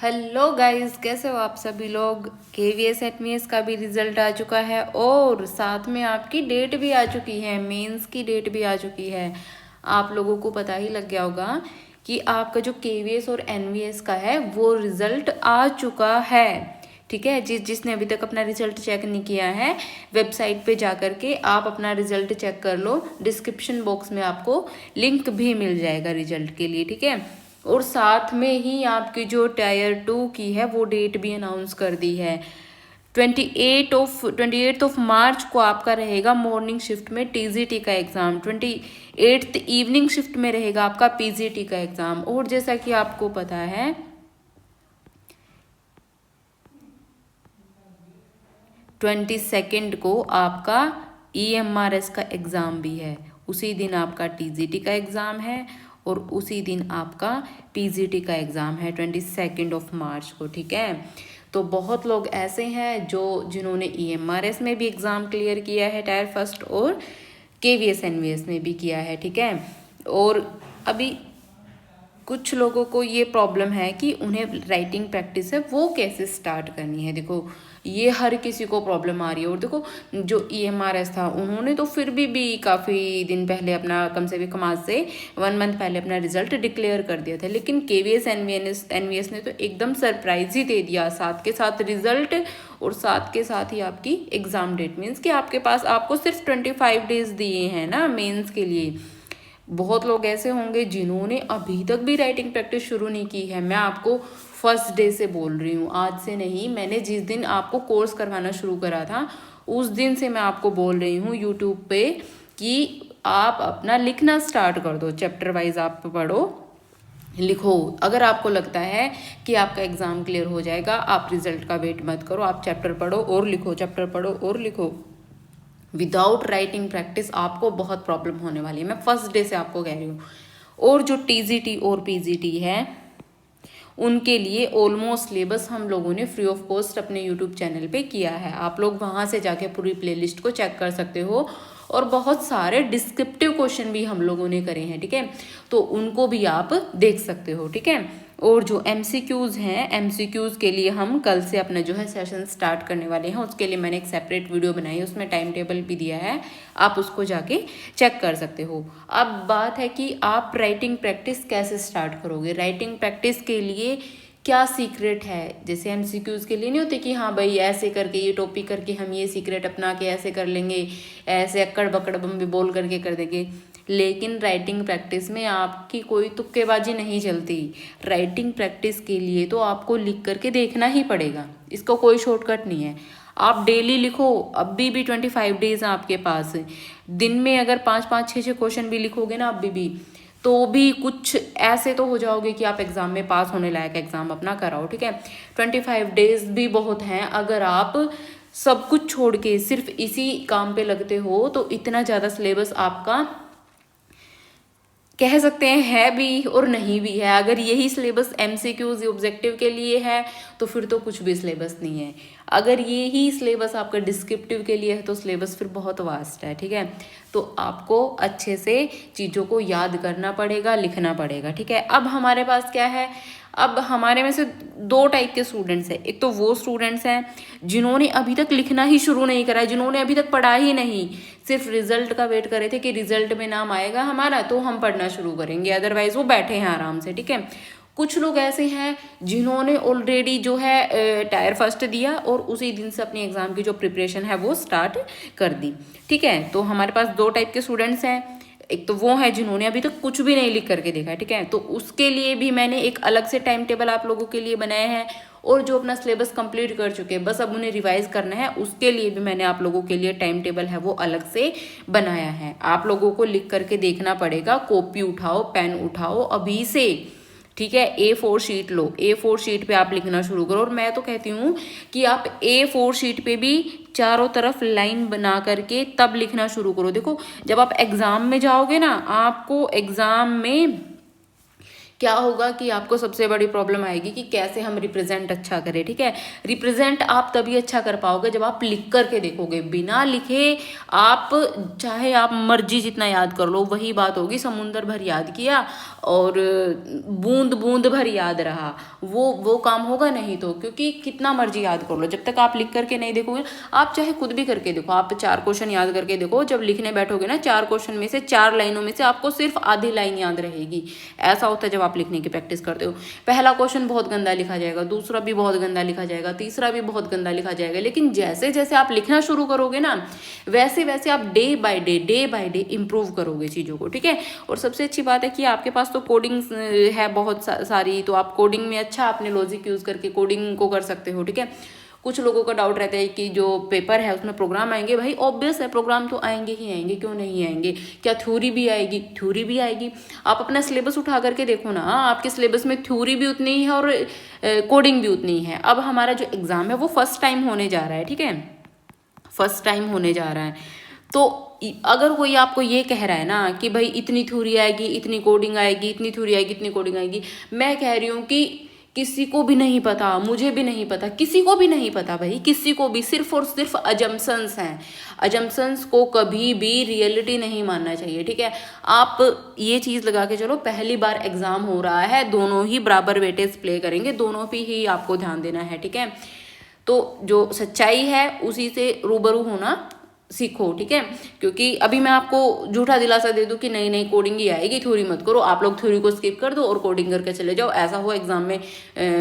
Hello guys, कैसे हो आप सभी लोग। केवीएस एटमीएस का भी रिजल्ट आ चुका है और साथ में आपकी डेट भी आ चुकी है, मेंस की डेट भी आ चुकी है। आप लोगों को पता ही लग गया होगा कि आपका जो केवीएस और एनवीएस का है वो रिजल्ट आ चुका है। ठीक है, जिसने अभी तक अपना रिजल्ट चेक नहीं किया है, वेबसाइट पे जा करके आप अपना रिजल्ट चेक कर लो। डिस्क्रिप्शन बॉक्स में आपको लिंक भी मिल जाएगा रिजल्ट के लिए। ठीक है, और साथ में ही आपकी जो टायर 2 की है वो डेट भी अनाउंस कर दी है। 28 मार्च को आपका रहेगा मॉर्निंग शिफ्ट में टीजीटी का एग्ज़ाम, 28 इवनिंग शिफ्ट में रहेगा आपका पीजीटी का एग्ज़ाम। और जैसा कि आपको पता है 22 को आपका ईएमआरएस का एग्ज़ाम भी है। उसी दिन आपका टीजीटी का एग्ज़ाम है और उसी दिन आपका पीजीटी का एग्ज़ाम है 22 मार्च को। ठीक है, तो बहुत लोग ऐसे हैं जिन्होंने ईएमआरएस में भी एग्ज़ाम क्लियर किया है, टायर फर्स्ट, और केवीएस एनवीएस में भी किया है। ठीक है, और अभी कुछ लोगों को ये प्रॉब्लम है कि उन्हें राइटिंग प्रैक्टिस है वो कैसे स्टार्ट करनी है। देखो, ये हर किसी को प्रॉब्लम आ रही है। और देखो, जो ईएमआरएस था उन्होंने तो फिर भी काफ़ी दिन पहले अपना, कम से कम आज से 1 मंथ पहले अपना रिजल्ट डिक्लेयर कर दिया था। लेकिन केवीएस एनवीएस ने तो एकदम सरप्राइज ही दे दिया, साथ के साथ रिजल्ट और साथ के साथ ही आपकी एग्ज़ाम डेट। मीन्स कि आपके पास आपको सिर्फ 25 डेज दिए हैं ना मेंस के लिए। बहुत लोग ऐसे होंगे जिन्होंने अभी तक भी राइटिंग प्रैक्टिस शुरू नहीं की है। मैं आपको फर्स्ट डे से बोल रही हूँ, आज से नहीं। मैंने जिस दिन आपको कोर्स करवाना शुरू करा था उस दिन से मैं आपको बोल रही हूँ यूट्यूब पे कि आप अपना लिखना स्टार्ट कर दो, चैप्टर वाइज आप पढ़ो, लिखो। अगर आपको लगता है कि आपका एग्ज़ाम क्लियर हो जाएगा, आप रिजल्ट का वेट मत करो, आप चैप्टर पढ़ो और लिखो, चैप्टर पढ़ो और लिखो। विदाउट राइटिंग प्रैक्टिस आपको बहुत प्रॉब्लम होने वाली है, मैं फर्स्ट डे से आपको कह रही हूँ। और जो टीजीटी और पीजीटी है उनके लिए ऑलमोस्ट सिलेबस हम लोगों ने फ्री ऑफ कॉस्ट अपने यूट्यूब चैनल पे किया है। आप लोग वहाँ से जाके पूरी प्लेलिस्ट को चेक कर सकते हो और बहुत सारे डिस्क्रिप्टिव क्वेश्चन भी हम लोगों ने करे हैं। ठीक है, तो उनको भी आप देख सकते हो। ठीक है, और जो एमसीक्यूज़ हैं, एमसीक्यूज़ के लिए हम कल से अपना जो है सेशन स्टार्ट करने वाले हैं। उसके लिए मैंने एक सेपरेट वीडियो बनाई है, उसमें टाइम टेबल भी दिया है, आप उसको जाके चेक कर सकते हो। अब बात है कि आप राइटिंग प्रैक्टिस कैसे स्टार्ट करोगे। राइटिंग प्रैक्टिस के लिए क्या सीक्रेट है, जैसे एमसीक्यूज़ के लिए नहीं होते कि हाँ भाई ऐसे करके ये टॉपिक करके हम ये सीक्रेट अपना के ऐसे कर लेंगे, ऐसे अक्कड़ बकड़ बम भी बोल करके कर देंगे। लेकिन राइटिंग प्रैक्टिस में आपकी कोई तुक्केबाजी नहीं चलती। राइटिंग प्रैक्टिस के लिए तो आपको लिख करके देखना ही पड़ेगा, इसका कोई शॉर्टकट नहीं है। आप डेली लिखो, अभी भी 25 डेज हैं आपके पास। दिन में अगर 5-5, 6-6 क्वेश्चन भी लिखोगे ना अभी भी, तो भी कुछ ऐसे तो हो जाओगे कि आप एग्ज़ाम में पास होने लायक एग्ज़ाम अपना कराओ। ठीक है, 25 डेज भी बहुत हैं। अगर आप सब कुछ छोड़ के सिर्फ इसी काम पे लगते हो तो इतना ज़्यादा सिलेबस आपका कह सकते हैं है भी और नहीं भी है। अगर यही सिलेबस एमसीक्यूज ऑब्जेक्टिव के लिए है तो फिर तो कुछ भी सिलेबस नहीं है। अगर यही सिलेबस आपका डिस्क्रिप्टिव के लिए है तो सिलेबस फिर बहुत वास्ट है। ठीक है, तो आपको अच्छे से चीज़ों को याद करना पड़ेगा, लिखना पड़ेगा। ठीक है, अब हमारे पास क्या है, अब हमारे में से 2 टाइप के स्टूडेंट्स हैं। एक तो वो स्टूडेंट्स हैं जिन्होंने अभी तक लिखना ही शुरू नहीं करा है, जिन्होंने अभी तक पढ़ा ही नहीं, सिर्फ रिजल्ट का वेट करे थे कि रिजल्ट में नाम आएगा हमारा तो हम पढ़ना शुरू करेंगे, अदरवाइज वो बैठे हैं आराम से। ठीक है, कुछ लोग ऐसे हैं जिन्होंने ऑलरेडी जो है टायर फर्स्ट दिया और उसी दिन से अपनी एग्ज़ाम की जो प्रिपरेशन है वो स्टार्ट कर दी। ठीक है, तो हमारे पास 2 टाइप के स्टूडेंट्स हैं। एक तो वो है जिन्होंने अभी तक कुछ भी नहीं लिख करके देखा है। ठीक है, तो उसके लिए भी मैंने एक अलग से टाइम टेबल आप लोगों के लिए बनाया है। और जो अपना सिलेबस कंप्लीट कर चुके हैं, बस अब उन्हें रिवाइज करना है, उसके लिए भी मैंने आप लोगों के लिए टाइम टेबल है वो अलग से बनाया है। आप लोगों को लिख करके देखना पड़ेगा, कॉपी उठाओ, पेन उठाओ अभी से। ठीक है, A4 शीट लो, A4 शीट पे आप लिखना शुरू करो। और मैं तो कहती हूँ कि आप A4 शीट पे भी चारों तरफ लाइन बना करके तब लिखना शुरू करो। देखो, जब आप एग्ज़ाम में जाओगे ना, आपको एग्ज़ाम में क्या होगा कि आपको सबसे बड़ी प्रॉब्लम आएगी कि कैसे हम रिप्रेजेंट अच्छा करें, ठीक है। रिप्रेजेंट आप तभी अच्छा कर पाओगे जब आप लिख करके देखोगे। बिना लिखे आप चाहे आप मर्जी जितना याद कर लो, वही बात होगी, समुंदर भर याद किया और बूंद बूंद भर याद रहा, वो काम होगा नहीं। तो क्योंकि कितना मर्जी याद कर लो, जब तक आप लिख करके नहीं देखोगे, आप चाहे खुद भी करके देखो, आप 4 क्वेश्चन याद करके देखो, जब लिखने बैठोगे ना 4 क्वेश्चन में से 4 लाइनों में से आपको सिर्फ आधी लाइन याद रहेगी। ऐसा होता है जब आप लिखने की प्रैक्टिस करते हो। पहला क्वेश्चन बहुत गंदा लिखा जाएगा, दूसरा भी बहुत गंदा लिखा जाएगा, तीसरा भी बहुत गंदा लिखा जाएगा, लेकिन जैसे जैसे आप लिखना शुरू करोगे ना, वैसे वैसे आप डे बाय डे इंप्रूव करोगे चीज़ों को, ठीक है। और सबसे अच्छी बात है कि आपके पास तो कोडिंग है बहुत सारी, तो आप कोडिंग में अच्छा अपने लॉजिक यूज़ करके कोडिंग को कर सकते हो, ठीक है। कुछ लोगों का डाउट रहता है कि जो पेपर है उसमें प्रोग्राम आएंगे। भाई ऑब्वियस है, प्रोग्राम तो आएंगे ही आएंगे, क्यों नहीं आएंगे। क्या थ्योरी भी आएगी? थ्योरी भी आएगी। आप अपना सिलेबस उठा करके देखो ना, आपके सिलेबस में थ्योरी भी उतनी ही है और कोडिंग भी उतनी ही है। अब हमारा जो एग्ज़ाम है वो फर्स्ट टाइम होने जा रहा है, ठीक है, फर्स्ट टाइम होने जा रहा है। तो अगर कोई आपको ये कह रहा है ना कि भाई इतनी थ्योरी आएगी, इतनी कोडिंग आएगी, इतनी थ्योरी आएगी, इतनी कोडिंग आएगी, मैं कह रही हूँ कि किसी को भी नहीं पता, मुझे भी नहीं पता, किसी को भी नहीं पता भाई, किसी को भी। सिर्फ और सिर्फ अजम्पशंस हैं। अजम्पशंस को कभी भी रियलिटी नहीं मानना चाहिए, ठीक है। आप ये चीज़ लगा के चलो, पहली बार एग्जाम हो रहा है, दोनों ही बराबर वेटेज प्ले करेंगे, दोनों पे ही आपको ध्यान देना है, ठीक है। तो जो सच्चाई है उसी से रूबरू होना सीखो, ठीक है। क्योंकि अभी मैं आपको झूठा दिलासा दे दूं कि नहीं नहीं कोडिंग ही आएगी, थ्योरी मत करो, आप लोग थ्योरी को स्किप कर दो और कोडिंग करके चले जाओ, ऐसा हो एग्जाम में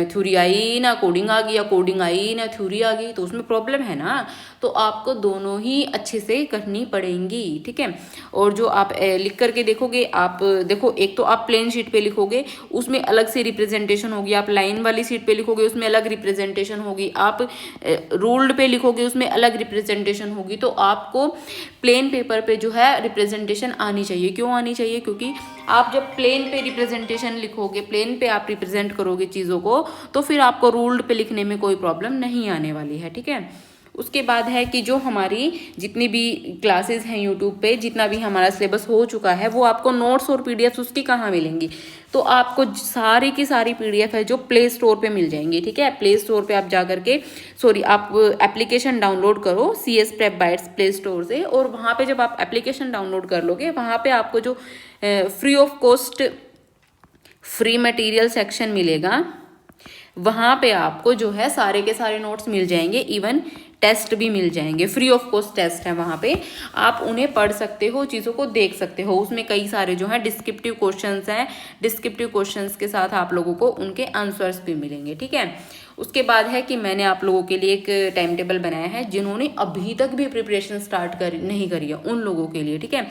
थ्योरी आई ना कोडिंग आ गई, या कोडिंग आई ना थ्योरी आ गई, तो उसमें प्रॉब्लम है ना। तो आपको दोनों ही अच्छे से करनी पड़ेंगी, ठीक है। और जो आप लिख करके देखोगे, आप देखो, एक तो आप प्लेन शीट पे लिखोगे, उसमें अलग से रिप्रेजेंटेशन होगी, आप लाइन वाली शीट पे लिखोगे, उसमें अलग रिप्रेजेंटेशन होगी, आप रूल्ड पे लिखोगे, उसमें अलग रिप्रेजेंटेशन होगी। तो आपको प्लेन पेपर पे जो है रिप्रेजेंटेशन आनी चाहिए। क्यों आनी चाहिए? क्योंकि आप जब प्लेन पे रिप्रेजेंटेशन लिखोगे, प्लेन पे आप रिप्रेजेंट करोगे चीज़ों को, तो फिर आपको रूल्ड पे लिखने में कोई प्रॉब्लम नहीं आने वाली है, ठीक है। उसके बाद है कि जो हमारी जितनी भी क्लासेस हैं यूट्यूब पे, जितना भी हमारा सिलेबस हो चुका है, वो आपको नोट्स और पीडीएफ उसकी कहाँ मिलेंगी? तो आपको सारी की सारी पीडीएफ है जो प्ले स्टोर पे मिल जाएंगी, ठीक है। प्ले स्टोर पे आप जा करके आप एप्लीकेशन डाउनलोड करो CS prep bytes play store से, और वहाँ पे जब आप एप्लीकेशन डाउनलोड कर लोगे, वहाँ पे आपको जो free of cost free material section मिलेगा, वहाँ पे आपको जो है सारे के सारे नोट्स मिल जाएंगे, इवन टेस्ट भी मिल जाएंगे, फ्री ऑफ कॉस्ट टेस्ट है वहाँ पे, आप उन्हें पढ़ सकते हो, चीज़ों को देख सकते हो। उसमें कई सारे जो है डिस्क्रिप्टिव क्वेश्चंस हैं, डिस्क्रिप्टिव क्वेश्चंस के साथ आप लोगों को उनके आंसर्स भी मिलेंगे, ठीक है। उसके बाद है कि मैंने आप लोगों के लिए एक टाइम टेबल बनाया है, जिन्होंने अभी तक भी प्रिपरेशन स्टार्ट नहीं करी है उन लोगों के लिए, ठीक है।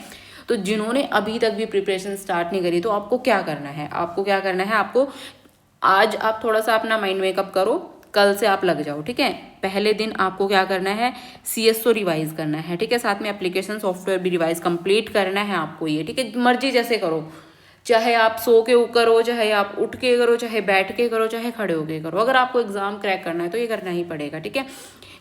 तो जिन्होंने अभी तक भी प्रिपरेशन स्टार्ट नहीं करी, तो आपको क्या करना है, आपको आज आप थोड़ा सा अपना माइंड मेकअप करो, कल से आप लग जाओ, ठीक है। पहले दिन आपको क्या करना है, CSO रिवाइज करना है, ठीक है। साथ में एप्लीकेशन सॉफ्टवेयर भी रिवाइज कंप्लीट करना है आपको, ये ठीक है। मर्जी जैसे करो, चाहे आप सो के करो, चाहे आप उठ के करो, चाहे बैठ के करो, चाहे खड़े होके करो। अगर आपको एग्जाम क्रैक करना है तो ये करना ही पड़ेगा, ठीक है।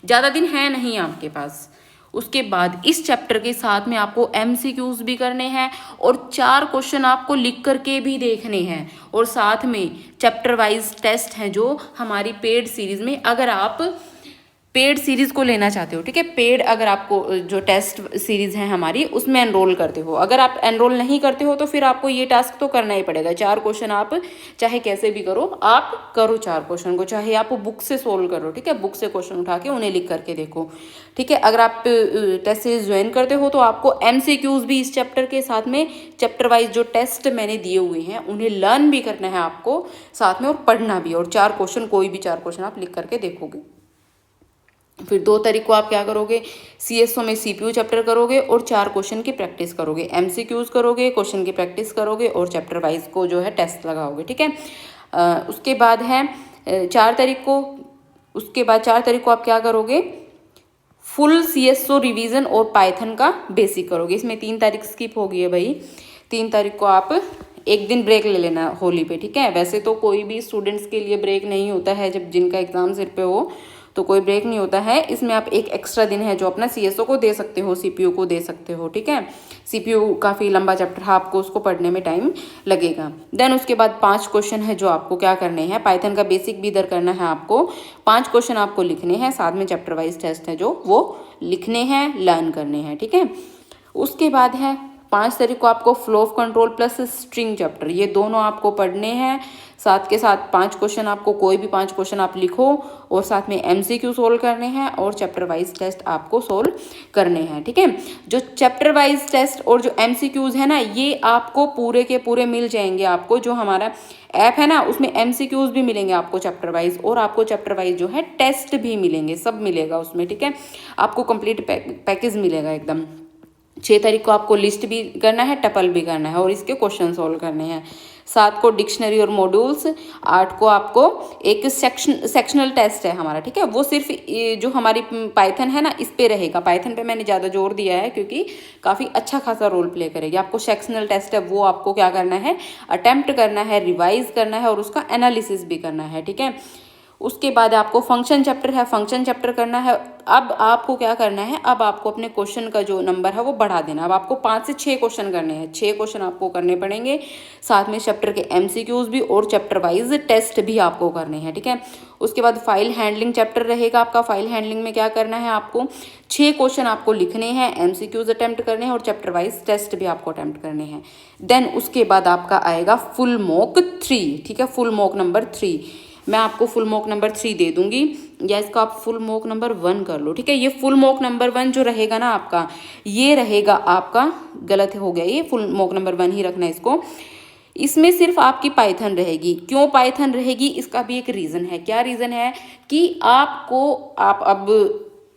ज़्यादा दिन है नहीं आपके पास। उसके बाद इस चैप्टर के साथ में आपको MCQs भी करने हैं, और 4 क्वेश्चन आपको लिख करके भी देखने हैं, और साथ में चैप्टर वाइज टेस्ट हैं जो हमारी पेड सीरीज में, अगर आप पेड सीरीज को लेना चाहते हो, ठीक है। पेड अगर आपको जो टेस्ट सीरीज है हमारी, उसमें एनरोल करते हो, अगर आप एनरोल नहीं करते हो तो फिर आपको ये टास्क तो करना ही पड़ेगा। 4 क्वेश्चन आप चाहे कैसे भी करो, आप करो 4 क्वेश्चन को, चाहे आप बुक से सोल्व करो, ठीक है। बुक से क्वेश्चन उठा के उन्हें लिख करके देखो, ठीक है। अगर आप टेस्ट सीरीज ज्वाइन करते हो तो आपको MCQs भी इस चैप्टर के साथ में, चैप्टर वाइज जो टेस्ट मैंने दिए हुए हैं उन्हें लर्न भी करना है आपको साथ में, और पढ़ना भी, और 4 क्वेश्चन, कोई भी 4 क्वेश्चन आप लिख करके देखोगे। फिर 2 तारीख को आप क्या करोगे, CSO में CPU चैप्टर करोगे और 4 क्वेश्चन की प्रैक्टिस करोगे, MCQs करोगे, क्वेश्चन की प्रैक्टिस करोगे, और चैप्टर वाइज को जो है टेस्ट लगाओगे, ठीक है। उसके बाद है 4 तारीख को, उसके बाद 4 तारीख को आप क्या करोगे, फुल CSO रिवीजन और पाइथन का बेसिक करोगे। इसमें 3 तारीख स्किप हो गई है भाई। 3 तारीख को आप एक दिन ब्रेक ले लेना होली पे, ठीक है। वैसे तो कोई भी स्टूडेंट्स के लिए ब्रेक नहीं होता है जब जिनका एग्जाम सिर पे हो, तो कोई ब्रेक नहीं होता है इसमें। आप एक एक्स्ट्रा दिन है जो अपना CSO को दे सकते हो, CPU को दे सकते हो, ठीक है। CPU काफ़ी लंबा चैप्टर है, आपको उसको पढ़ने में टाइम लगेगा। देन उसके बाद 5 क्वेश्चन है जो आपको क्या करने हैं, पाइथन का बेसिक भी इधर करना है आपको। 5 क्वेश्चन आपको लिखने हैं, साथ में चैप्टर वाइज टेस्ट है जो वो लिखने हैं, लर्न करने हैं, ठीक है। उसके बाद है 5 तारीख को आपको flow of control plus string chapter, ये दोनों आपको पढ़ने हैं। साथ के साथ 5 क्वेश्चन आपको, कोई भी 5 क्वेश्चन आप लिखो और साथ में MCQ सोल्व करने हैं और चैप्टर वाइज टेस्ट आपको सोल्व करने हैं, ठीक है। जो चैप्टर वाइज टेस्ट और जो MCQs है ना, ये आपको पूरे के पूरे मिल जाएंगे। आपको जो हमारा ऐप है ना उसमें MCQs भी मिलेंगे आपको चैप्टर वाइज, और आपको चैप्टर वाइज जो है टेस्ट भी मिलेंगे, सब मिलेगा उसमें, ठीक है। आपको कंप्लीट पैकेज मिलेगा एकदम। 6 तारीख को आपको लिस्ट भी करना है, टपल भी करना है और इसके क्वेश्चन सॉल्व करने हैं। 7 को डिक्शनरी और मॉड्यूल्स। 8 को आपको एक सेक्शनल टेस्ट है हमारा, ठीक है। वो सिर्फ जो हमारी पाइथन है ना इस पे रहेगा। पाइथन पे मैंने ज़्यादा जोर दिया है क्योंकि काफ़ी अच्छा खासा रोल प्ले करेगी। आपको सेक्शनल टेस्ट है वो आपको क्या करना है, अटेम्प्ट करना है, रिवाइज करना है और उसका एनालिसिस भी करना है, ठीक है। उसके बाद आपको फंक्शन चैप्टर है, फंक्शन चैप्टर करना है। अब आपको क्या करना है, अब आपको अपने क्वेश्चन का जो नंबर है वो बढ़ा देना। अब आपको 5 से 6 क्वेश्चन करने हैं, 6 क्वेश्चन आपको करने पड़ेंगे। साथ में चैप्टर के MCQs भी और चैप्टर वाइज टेस्ट भी आपको करने हैं, ठीक है। उसके बाद फाइल हैंडलिंग चैप्टर रहेगा आपका। फाइल हैंडलिंग में क्या करना है, आपको 6 क्वेश्चन आपको लिखने हैं, MCQs अटेम्प्ट करने हैं और चैप्टर वाइज टेस्ट भी आपको अटेम्प्ट करने हैं। देन उसके बाद आपका आएगा फुल मॉक 3, ठीक है। फुल मॉक नंबर 3 मैं आपको फुल मॉक नंबर 3 दे दूंगी, या इसको आप फुल मॉक नंबर 1 कर लो, ठीक है। ये फुल मॉक नंबर 1 जो रहेगा ना आपका, ये रहेगा आपका, गलत हो गया, ये फुल मॉक नंबर 1 ही रखना है इसको। इसमें सिर्फ आपकी पाइथन रहेगी। क्यों पाइथन रहेगी, इसका भी एक रीज़न है। क्या रीज़न है कि आपको अब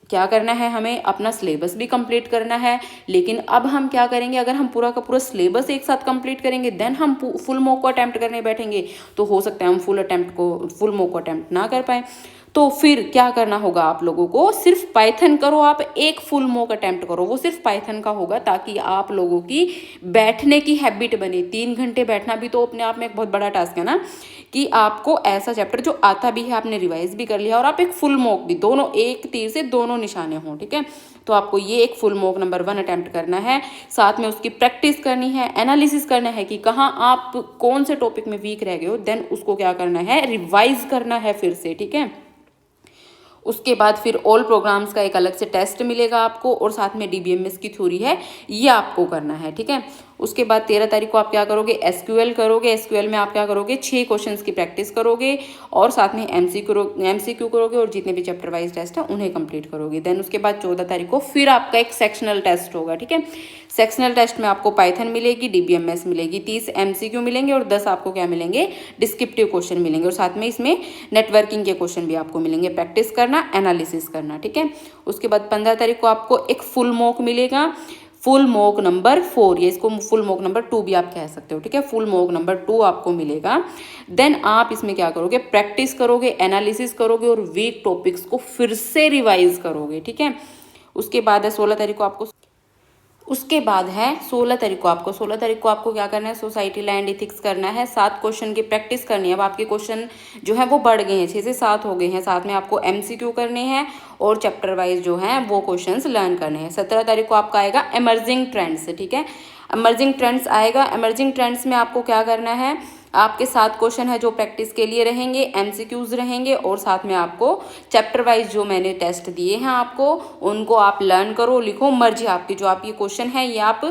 क्या करना है, हमें अपना सिलेबस भी कंप्लीट करना है। लेकिन अब हम क्या करेंगे, अगर हम पूरा का पूरा सिलेबस एक साथ कंप्लीट करेंगे देन हम फुल मॉक को अटेम्प्ट करने बैठेंगे तो हो सकता है हम फुल मॉक को अटेम्प्ट ना कर पाए। तो फिर क्या करना होगा आप लोगों को, सिर्फ पाइथन करो, आप एक फुल मॉक अटेम्प्ट करो, वो सिर्फ पाइथन का होगा ताकि आप लोगों की बैठने की हैबिट बने। 3 घंटे बैठना भी तो अपने आप में एक बहुत बड़ा टास्क है ना, कि आपको ऐसा चैप्टर जो आता भी है आपने रिवाइज भी कर लिया और आप एक फुल मॉक भी, दोनों एक तीर से दोनों निशाने हों, ठीक है। तो आपको ये एक फुल मॉक नंबर 1 अटेम्प्ट करना है। साथ में उसकी प्रैक्टिस करनी है, एनालिसिस करना है कि कहाँ आप कौन से टॉपिक में वीक रह गए हो, देन उसको क्या करना है, रिवाइज करना है फिर से, ठीक है। उसके बाद फिर ऑल प्रोग्राम्स का एक अलग से टेस्ट मिलेगा आपको और साथ में DBMS की थ्योरी है, ये आपको करना है, ठीक है। उसके बाद 13 तारीख को आप क्या करोगे, SQL करोगे। SQL में आप क्या करोगे, 6 क्वेश्चंस की प्रैक्टिस करोगे और साथ में MCQ करोगे और जितने भी चैप्टर वाइज टेस्ट है उन्हें कंप्लीट करोगे। देन उसके बाद 14 तारीख को फिर आपका एक सेक्शनल टेस्ट होगा, ठीक है। सेक्शनल टेस्ट में आपको पाइथन मिलेगी, DBMS मिलेगी, 30 MCQ मिलेंगे और 10 आपको क्या मिलेंगे, डिस्क्रिप्टिव क्वेश्चन मिलेंगे और साथ में इसमें नेटवर्किंग के क्वेश्चन भी आपको मिलेंगे। प्रैक्टिस करना, एनालिसिस करना, ठीक है। उसके बाद 15 तारीख को आपको एक फुल मॉक मिलेगा, फुल मॉक नंबर 4, ये इसको फुल मॉक नंबर 2 भी आप कह सकते हो, ठीक है। फुल मॉक नंबर 2 आपको मिलेगा। देन आप इसमें क्या करोगे, प्रैक्टिस करोगे, एनालिसिस करोगे और वीक टॉपिक्स को फिर से रिवाइज करोगे, ठीक है। उसके बाद है 16 तारीख को आपको, उसके बाद है 16 तारीख को आपको क्या करना है, सोसाइटी लैंड इथिक्स करना है। 7 क्वेश्चन की प्रैक्टिस करनी है। अब आपके क्वेश्चन जो है वो बढ़ गए हैं, 6 से 7 हो गए हैं। साथ में आपको MCQ करने हैं और चैप्टर वाइज जो हैं वो क्वेश्चंस लर्न करने हैं। 17 तारीख को आपका आएगा एमर्जिंग ट्रेंड्स, ठीक है। एमर्जिंग ट्रेंड्स आएगा। एमर्जिंग ट्रेंड्स में आपको क्या करना है, आपके 7 क्वेश्चन है जो प्रैक्टिस के लिए रहेंगे, MCQs रहेंगे और साथ में आपको चैप्टर वाइज जो मैंने टेस्ट दिए हैं आपको उनको आप लर्न करो, लिखो। मर्जी आपकी, जो आपकी क्वेश्चन है ये आप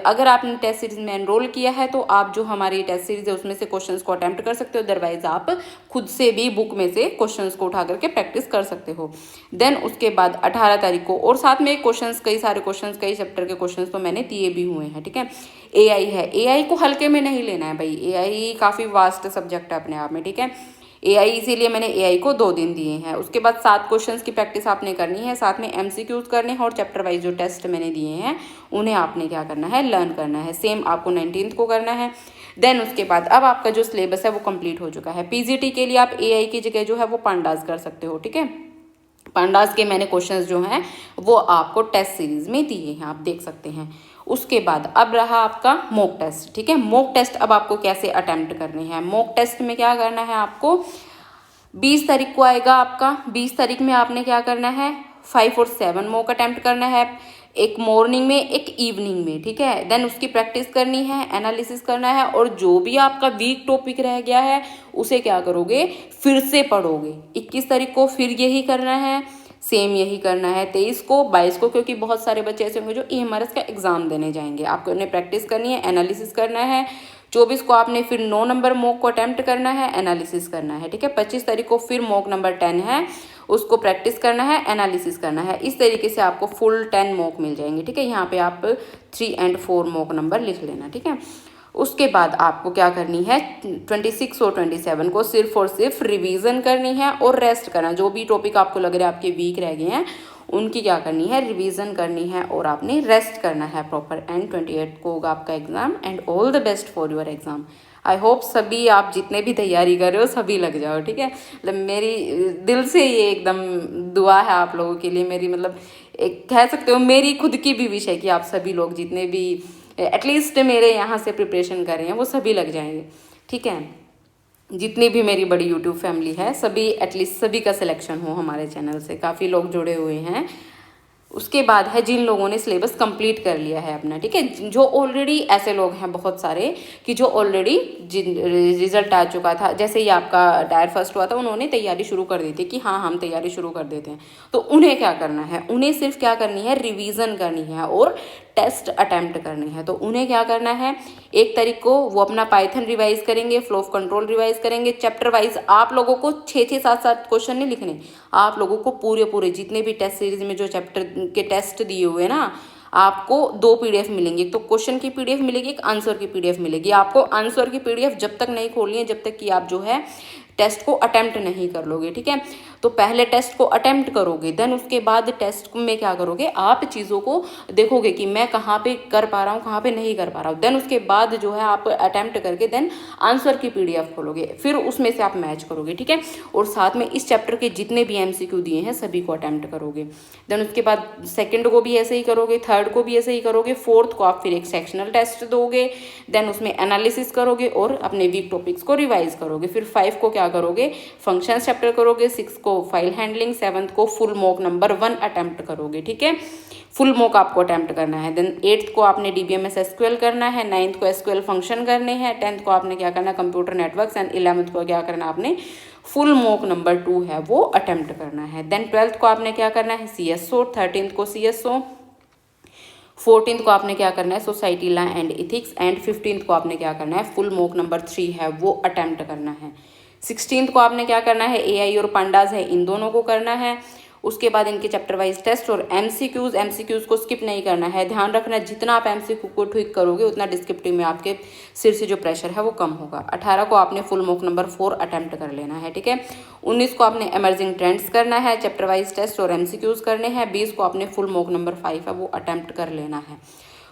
अगर आपने टेस्ट सीरीज में एनरोल किया है तो आप जो हमारी टेस्ट सीरीज है उसमें से क्वेश्चंस को अटेम्प्ट कर सकते हो, अदरवाइज आप खुद से भी बुक में से क्वेश्चंस को उठा करके प्रैक्टिस कर सकते हो। देन उसके बाद 18 तारीख को, और साथ में क्वेश्चंस, कई सारे क्वेश्चंस, कई चैप्टर के क्वेश्चंस तो मैंने दिए भी हुए हैं, ठीक है। AI है, AI को हल्के में नहीं लेना है भाई, AI काफ़ी वास्ट सब्जेक्ट है अपने आप में, ठीक है। AI इसीलिए मैंने AI को 2 दिन दिए हैं। उसके बाद 7 क्वेश्चंस की प्रैक्टिस आपने करनी है, साथ में MCQs करने हैं और चैप्टर वाइज जो टेस्ट मैंने दिए हैं उन्हें आपने क्या करना है, लर्न करना है। सेम आपको 19th को करना है। देन उसके बाद अब आपका जो सिलेबस है वो कंप्लीट हो चुका है। PGT के लिए आप AI की जगह जो है वो पांडास कर सकते हो, ठीक है। पांडास के मैंने क्वेश्चंस जो हैं वो आपको टेस्ट सीरीज में दिए हैं, आप देख सकते हैं। उसके बाद अब रहा आपका मॉक टेस्ट, ठीक है। मॉक टेस्ट अब आपको कैसे अटेम्प्ट करने हैं। मॉक टेस्ट में क्या करना है आपको, 20 तारीख को आएगा आपका। 20 तारीख में आपने क्या करना है, 5 और 7 मॉक अटेम्प्ट करना है, एक मॉर्निंग में एक इवनिंग में, ठीक है। देन उसकी प्रैक्टिस करनी है, एनालिसिस करना है, और जो भी आपका वीक टॉपिक रह गया है उसे क्या करोगे, फिर से पढ़ोगे। 21 तारीख को फिर यही करना है, सेम यही करना है। 23 को, 22 को, क्योंकि बहुत सारे बच्चे ऐसे होंगे जो EMRS का एग्जाम देने जाएंगे, आपको उन्हें प्रैक्टिस करनी है, एनालिसिस करना है। 24 को आपने फिर 9 नंबर मॉक को अटेम्प्ट करना है, एनालिसिस करना है, ठीक है। 25 तारीख को फिर मॉक नंबर 10 है, उसको प्रैक्टिस करना है, एनालिसिस करना है। इस तरीके से आपको फुल 10 मॉक मिल जाएंगे, ठीक है। यहाँ पे आप 3 और 4 मॉक नंबर लिख लेना, ठीक है। उसके बाद आपको क्या करनी है, 26 और 27 को सिर्फ और सिर्फ रिवीजन करनी है और रेस्ट करना। जो भी टॉपिक आपको लग रहा है आपके वीक रह गए हैं उनकी क्या करनी है, रिवीजन करनी है और आपने रेस्ट करना है प्रॉपर। एंड 28 को होगा आपका exam. And all the best for your exam. I hope सभी आप जितने भी तैयारी कर रहे हो सभी लग जाओ, ठीक है। मतलब मेरी दिल से ये एकदम दुआ है आप लोगों के लिए, मेरी मतलब एक कह सकते हो मेरी खुद की भी विश है कि आप सभी लोग जितने भी एटलीस्ट मेरे यहाँ से प्रिपरेशन कर रहे हैं वो सभी लग जाएंगे, ठीक है। जितनी भी मेरी बड़ी यूट्यूब फैमिली है सभी, एटलीस्ट सभी का सिलेक्शन हो हमारे चैनल से, काफ़ी लोग जुड़े हुए हैं। उसके बाद है जिन लोगों ने सिलेबस कंप्लीट कर लिया है अपना, ठीक है। जो ऑलरेडी ऐसे लोग हैं बहुत सारे कि जो ऑलरेडी जिन रिजल्ट आ चुका था, जैसे ही आपका टायर फर्स्ट हुआ था उन्होंने तैयारी शुरू कर दी थी कि हाँ हम तैयारी शुरू कर देते हैं, तो उन्हें क्या करना है, उन्हें सिर्फ क्या करनी है, रिवीजन करनी है और टेस्ट अटेम्प्ट करनी है। तो उन्हें क्या करना है, 1 तारीख को वो अपना पाइथन रिवाइज करेंगे, फ्लो ऑफ कंट्रोल रिवाइज करेंगे। चैप्टर वाइज आप लोगों को 6-6, 7-7 क्वेश्चन नहीं लिखने, आप लोगों को पूरे जितने भी टेस्ट सीरीज में जो चैप्टर के टेस्ट दिए हुए ना, आपको 2 PDF मिलेंगी। एक तो क्वेश्चन की PDF मिलेगी, एक आंसर की PDF मिलेगी। आपको आंसर की PDF जब तक नहीं खोलनी है जब तक कि आप जो है टेस्ट को अटेम्प्ट नहीं कर लोगे, ठीक है। तो पहले टेस्ट को अटेम्प्ट करोगे, देन उसके बाद टेस्ट में क्या करोगे, आप चीज़ों को देखोगे कि मैं कहाँ पे कर पा रहा हूँ, कहाँ पे नहीं कर पा रहा हूँ। देन उसके बाद जो है आप अटेम्प्ट करके देन आंसर की PDF खोलोगे, फिर उसमें से आप मैच करोगे, ठीक है। और साथ में इस चैप्टर के जितने भी MCQ दिए हैं सभी को अटेम्प्ट करोगे। देन उसके बाद सेकेंड को भी ऐसे ही करोगे, थर्ड को भी ऐसे ही करोगे, फोर्थ को आप फिर एक सेक्शनल टेस्ट दोगे, देन उसमें एनालिसिस करोगे और अपने वीक टॉपिक्स को रिवाइज करोगे। फिर 5 को क्या करोगे, फंक्शंस चैप्टर करोगे, 6 को फाइल हैंडलिंग, 7th को फुल मॉक नंबर 1 अटेम्प्ट करोगे, ठीक है। फुल मॉक आपको अटेम्प्ट करना है। देन 8th को आपने DBMS SQL करना है, 9th को SQL फंक्शन करने हैं, 10th को आपने क्या करना है, कंप्यूटर नेटवर्क्स, एंड 11th को क्या करना है, आपने फुल मॉक नंबर 2 है वो अटेम्प्ट करना है। देन 12th को आपने क्या करना है, CSO, 13th को CSO, 14th को आपने क्या करना है, society law and ethics, and 15th को आपने क्या करना है, फुल मॉक नंबर 3 है वो अटेम्प्ट करना है। 16th को आपने क्या करना है, AI और पंडाज है इन दोनों को करना है। उसके बाद इनके चैप्टर वाइज टेस्ट और MCQs को स्किप नहीं करना है। ध्यान रखना जितना आप MCQ को ठीक करोगे उतना डिस्क्रिप्टिव में आपके सिर से जो प्रेशर है वो कम होगा। 18 को आपने फुल मॉक नंबर 4 अटेम्प्ट कर लेना है, ठीक है। 19 को आपने इमर्जिंग ट्रेंड्स करना है, चैप्टर वाइज टेस्ट और MCQs करने हैं। 20 को आपने फुल मॉक नंबर 5 है वो अटेम्प्ट कर लेना है।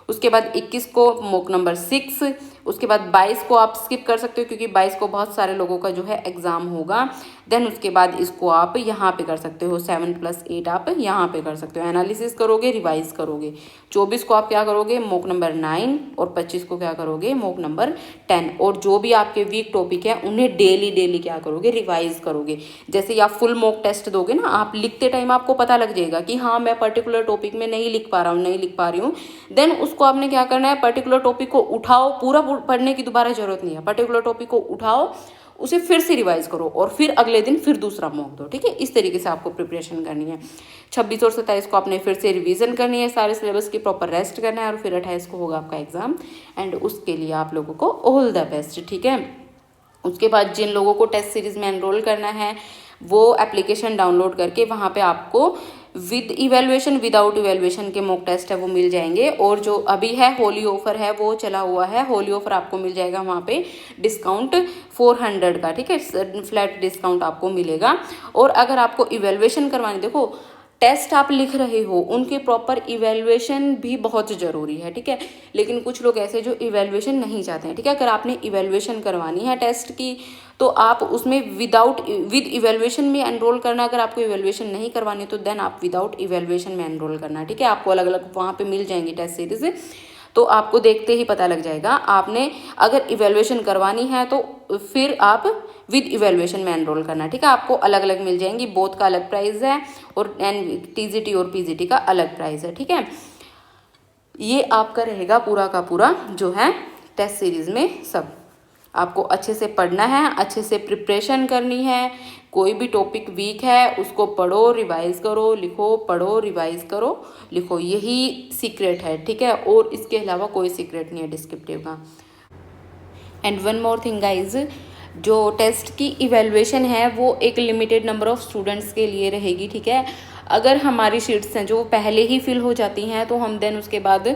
उसके बाद 21 को मॉक नंबर 6, उसके बाद 22 को आप स्किप कर सकते हो क्योंकि 22 को बहुत सारे लोगों का जो है एग्ज़ाम होगा। देन उसके बाद इसको आप यहाँ पे कर सकते हो, 7+8 आप यहाँ पे कर सकते हो, एनालिसिस करोगे, रिवाइज करोगे। 24 को आप क्या करोगे, मॉक नंबर 9, और 25 को क्या करोगे, मॉक नंबर 10। और जो भी आपके वीक टॉपिक है उन्हें डेली क्या करोगे, रिवाइज करोगे। जैसे ही आप फुल मॉक टेस्ट दोगे ना, आप लिखते टाइम आपको पता लग जाएगा कि हाँ मैं पर्टिकुलर टॉपिक में नहीं लिख पा रहा हूँ, नहीं लिख पा रही हूँ। देन उसको आपने क्या करना है, पर्टिकुलर टॉपिक को उठाओ, पूरा पढ़ने की दोबारा जरूरत नहीं है, पर्टिकुलर टॉपिक को उठाओ, उसे फिर से रिवाइज करो और फिर अगले दिन फिर दूसरा मॉक दो, ठीक है। इस तरीके से आपको प्रिपरेशन करनी है। 26 और 27 को आपने फिर से रिवीजन करनी है, सारे सिलेबस की प्रॉपर रेस्ट करना है, और फिर 28 को होगा आपका एग्जाम। एंड उसके लिए आप लोगों को ऑल द बेस्ट, ठीक है। उसके बाद जिन लोगों को टेस्ट सीरीज में एनरोल करना है वो एप्लीकेशन डाउनलोड करके वहाँ पे आपको विद इवैल्यूएशन विदाउट इवैल्यूएशन के मॉक टेस्ट है वो मिल जाएंगे। और जो अभी है होली ऑफर है वो चला हुआ है, होली ऑफर आपको मिल जाएगा वहाँ पे डिस्काउंट 400 का, ठीक है, फ्लैट डिस्काउंट आपको मिलेगा। और अगर आपको इवैल्यूएशन करवानी, देखो टेस्ट आप लिख रहे हो उनके प्रॉपर इवैल्यूएशन भी बहुत ज़रूरी है, ठीक है। लेकिन कुछ लोग ऐसे जो इवैल्यूएशन नहीं चाहते हैं, ठीक है। अगर आपने इवैल्यूएशन करवानी है टेस्ट की तो आप उसमें विद इवैल्यूएशन में एनरोल करना। अगर आपको इवैल्यूएशन नहीं करवानी तो देन आप विदाउट इवैल्यूएशन में एनरोल करना, ठीक है। आपको अलग अलग वहाँ पे मिल जाएंगी टेस्ट सीरीज, तो आपको देखते ही पता लग जाएगा। आपने अगर इवैल्यूएशन करवानी है तो फिर आप विद इवेल्युएशन में एनरोल करना, ठीक है। आपको अलग अलग मिल जाएंगी, बोथ का अलग प्राइस है और टीजीटी और पीजीटी का अलग प्राइस है, ठीक है। ये आपका रहेगा पूरा का पूरा जो है टेस्ट सीरीज में सब। आपको अच्छे से पढ़ना है, अच्छे से प्रिपरेशन करनी है। कोई भी टॉपिक वीक है उसको पढ़ो, रिवाइज करो, लिखो, पढ़ो, रिवाइज करो, लिखो, यही सीक्रेट है, ठीक है। और इसके अलावा कोई सीक्रेट नहीं है डिस्क्रिप्टिव का। And one more thing guys, जो टेस्ट की इवेल्युएशन है वो एक लिमिटेड नंबर ऑफ स्टूडेंट्स के लिए रहेगी, ठीक है। अगर हमारी शीट्स हैं जो पहले ही फिल हो जाती हैं तो हम देन उसके बाद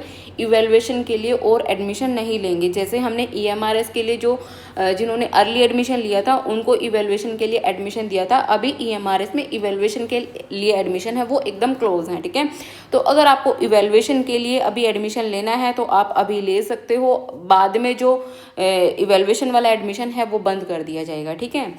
इवेल्युएशन के लिए और एडमिशन नहीं लेंगे। जैसे हमने EMRS के लिए जो जिन्होंने अर्ली एडमिशन लिया था उनको इवेल्युएशन के लिए एडमिशन दिया था, अभी EMRS में इवेल्युएशन के लिए एडमिशन है वो एकदम क्लोज है, ठीक है। तो अगर आपको इवेल्युएशन के लिए अभी एडमिशन लेना है तो आप अभी ले सकते हो, बाद में जो इवेल्युएशन वाला एडमिशन है वो बंद कर दिया जाएगा, ठीक है।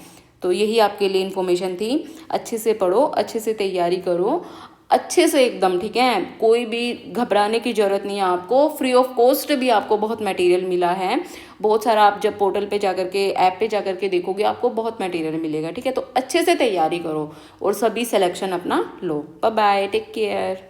तो यही आपके लिए इन्फॉर्मेशन थी। अच्छे से पढ़ो, अच्छे से तैयारी करो, अच्छे से एकदम, ठीक है। कोई भी घबराने की ज़रूरत नहीं है आपको। फ्री ऑफ कॉस्ट भी आपको बहुत मटेरियल मिला है, बहुत सारा। आप जब पोर्टल पे जाकर के, ऐप पे जाकर के देखोगे आपको बहुत मटेरियल मिलेगा, ठीक है। तो अच्छे से तैयारी करो और सभी सिलेक्शन अपना लो। Bye bye, take care.